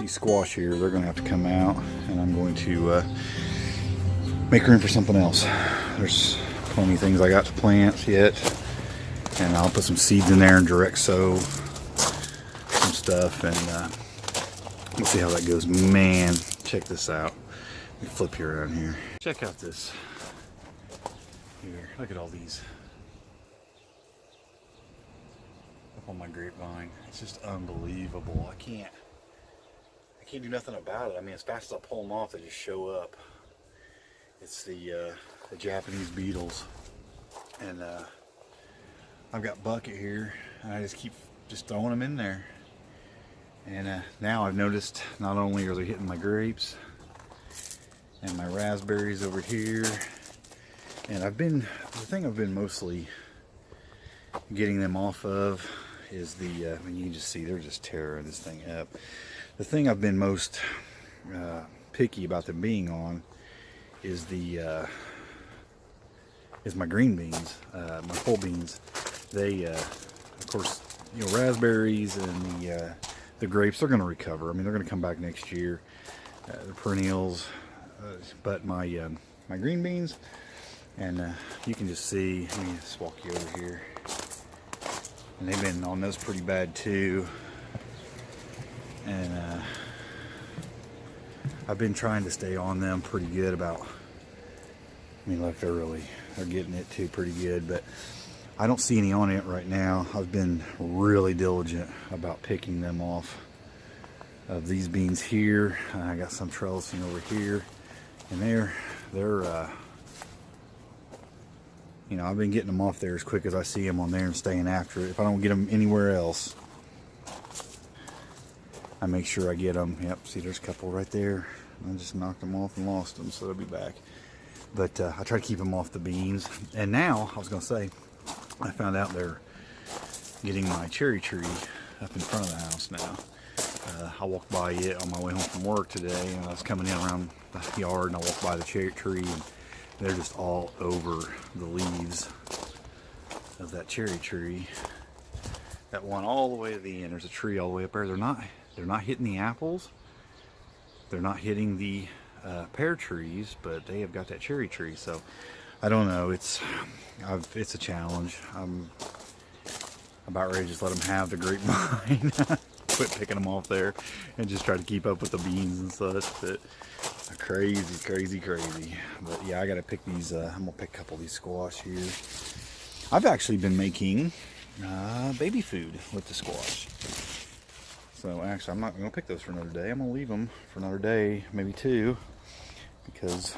these squash here, they're going to have to come out, and I'm going to make room for something else. There's plenty of things I got to plant yet, and I'll put some seeds in there and direct sow some stuff, and we'll see how that goes. Man, check this out. Let me flip you around here. Check out this. Here, look at all these up on my grapevine. It's just unbelievable. I can't do nothing about it. I mean, as fast as I pull them off, they just show up. It's the Japanese beetles, and I've got bucket here, and I just keep throwing them in there. And now I've noticed not only are they hitting my grapes and my raspberries over here, and the thing I've been mostly getting them off of is the, I mean, you can just see they're just tearing this thing up. The thing I've been most picky about them being on is my green beans, my pole beans. They, of course, you know, raspberries and the grapes, they're going to recover. I mean, they're going to come back next year. They're perennials, but my green beans, and you can just see. Let me just walk you over here. And they've been on those pretty bad too. And I've been trying to stay on them pretty good about, I mean, look, they're getting it too pretty good, but I don't see any on it right now. I've been really diligent about picking them off of these beans here. I got some trellising over here, and they're you know, I've been getting them off there as quick as I see them on there and staying after it. If I don't get them anywhere else, I make sure I get them. Yep, see, there's a couple right there. I just knocked them off and lost them, so they'll be back. But I try to keep them off the beans. And now, I was going to say, I found out they're getting my cherry tree up in front of the house now. I walked by it on my way home from work today, and I was coming in around the yard, and I walked by the cherry tree, and they're just all over the leaves of that cherry tree. That one all the way to the end. There's a tree all the way up there. They're not hitting the apples. They're not hitting the pear trees, but they have got that cherry tree. So I don't know. It's a challenge. I'm about ready to just let them have the grapevine. Quit picking them off there and just try to keep up with the beans and such. But crazy. But yeah, I gotta pick these. I'm gonna pick a couple of these squash here. I've actually been making baby food with the squash. So actually, I'm not gonna pick those for another day. I'm gonna leave them for another day, maybe two, because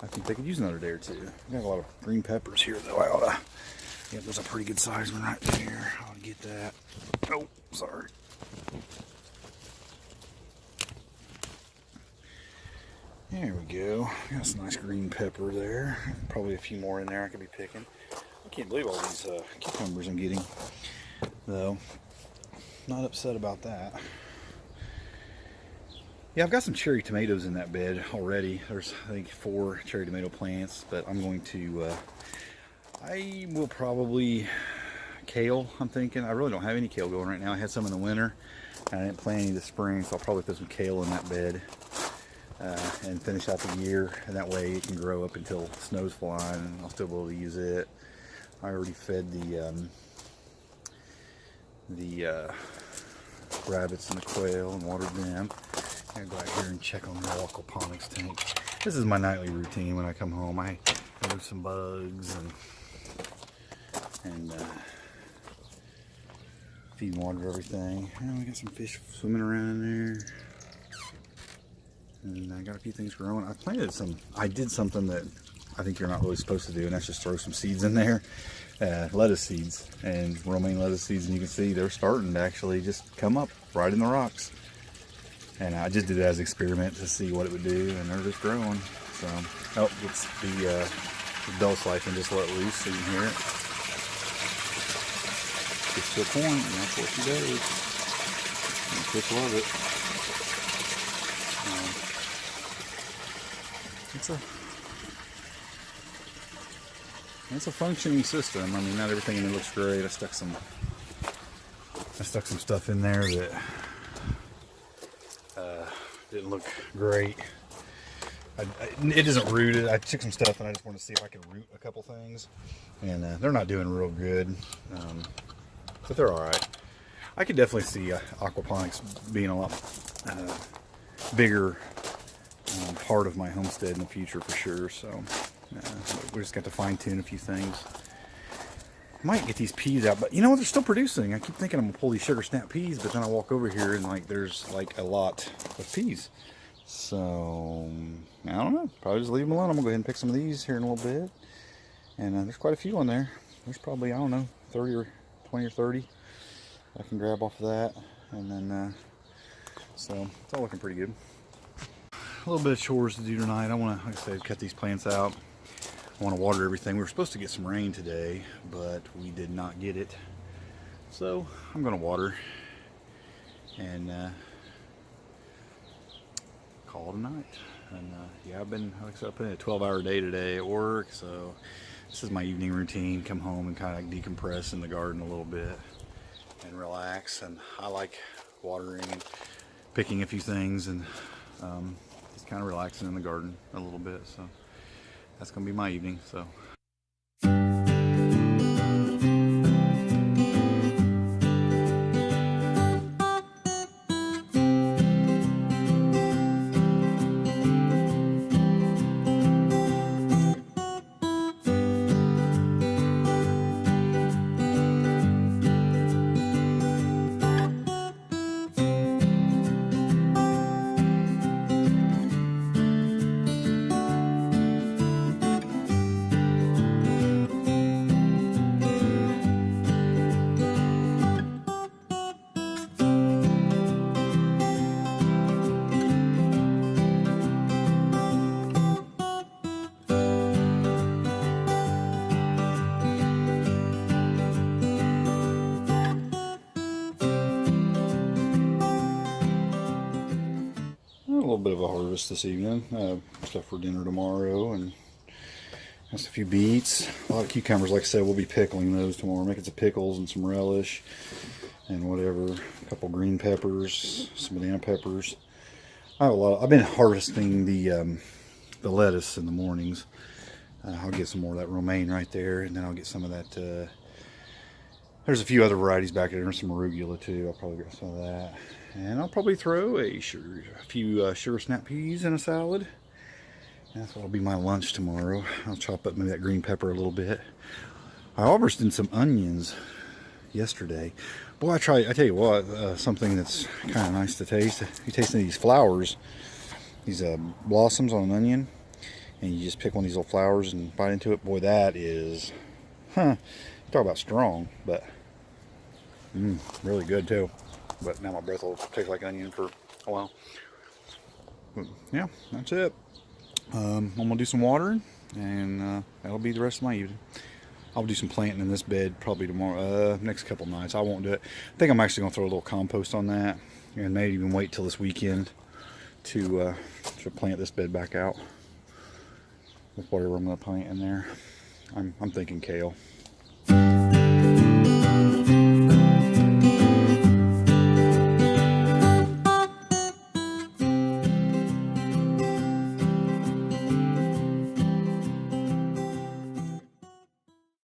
I think they could use another day or two. I got a lot of green peppers here, though. I oughta. Yeah, there's a pretty good size one right there. I ought to get that. Oh, sorry. There we go. Got some nice green pepper there. Probably a few more in there I could be picking. I can't believe all these cucumbers I'm getting, though. Not upset about that. Yeah, I've got some cherry tomatoes in that bed already. There's, I think, 4 cherry tomato plants, but I'm going to, I will probably kale, I'm thinking. I really don't have any kale going right now. I had some in the winter, and I didn't plant any this spring, so I'll probably put some kale in that bed and finish out the year, and that way it can grow up until snow's flying, and I'll still be able to use it. I already fed the rabbits and the quail and watered them. I'm gonna go out here and check on the aquaponics tank. This is my nightly routine when I come home. I remove some bugs and feed and water everything. And we got some fish swimming around in there. And I got a few things growing. I did something that I think you're not really supposed to do, and that's just throw some seeds in there. Lettuce seeds and romaine lettuce seeds, and you can see they're starting to actually just come up right in the rocks. And I just did it as an experiment to see what it would do, and they're just growing. So, oh, it's the bell siphon just let loose so you can hear it. Gets to a point, and that's what she does. And fish love it. It's a functioning system. I mean, not everything in it looks great. I stuck some stuff in there that didn't look great. It isn't rooted. I took some stuff and I just wanted to see if I could root a couple things. And they're not doing real good. But they're alright. I could definitely see aquaponics being a lot bigger part of my homestead in the future for sure. So we just got to fine tune a few things. Might get these peas out, but you know what? They're still producing. I keep thinking I'm gonna pull these sugar snap peas, but then I walk over here and like there's like a lot of peas. So I don't know. Probably just leave them alone. I'm gonna go ahead and pick some of these here in a little bit. And there's quite a few in there. There's probably, I don't know, 30 or 20 or 30 I can grab off of that. And then so it's all looking pretty good. A little bit of chores to do tonight. I want to, like I said, cut these plants out. I want to water everything. We were supposed to get some rain today, but we did not get it. So I'm going to water and call it a night. And yeah, I've been, like I said, I put in a 12-hour day today at work. So this is my evening routine. Come home and kind of decompress in the garden a little bit and relax. And I like watering and picking a few things and just kind of relaxing in the garden a little bit. So that's gonna be my evening. So a little bit of a harvest this evening. Stuff for dinner tomorrow, and just a few beets, a lot of cucumbers. Like I said, we'll be pickling those tomorrow, making some pickles and some relish and whatever. A couple green peppers, some banana peppers. I have a lot. I've been harvesting the lettuce in the mornings. I'll get some more of that romaine right there, and then I'll get some of that. There's a few other varieties back there. There's some arugula too. I'll probably get some of that. And I'll probably throw a few sugar snap peas in a salad. And that's what'll be my lunch tomorrow. I'll chop up maybe that green pepper a little bit. I harvested some onions yesterday. Boy, I tell you what, something that's kind of nice to taste. You taste these flowers, these blossoms on an onion, and you just pick one of these little flowers and bite into it. Boy, that is, talk about strong, but really good too. But now my breath will taste like onion for a while. But yeah, that's it. I'm gonna do some watering, and that'll be the rest of my evening. I'll do some planting in this bed probably tomorrow, next couple nights. I won't do it. I think I'm actually gonna throw a little compost on that, and maybe even wait till this weekend to plant this bed back out with whatever I'm gonna plant in there. I'm thinking kale.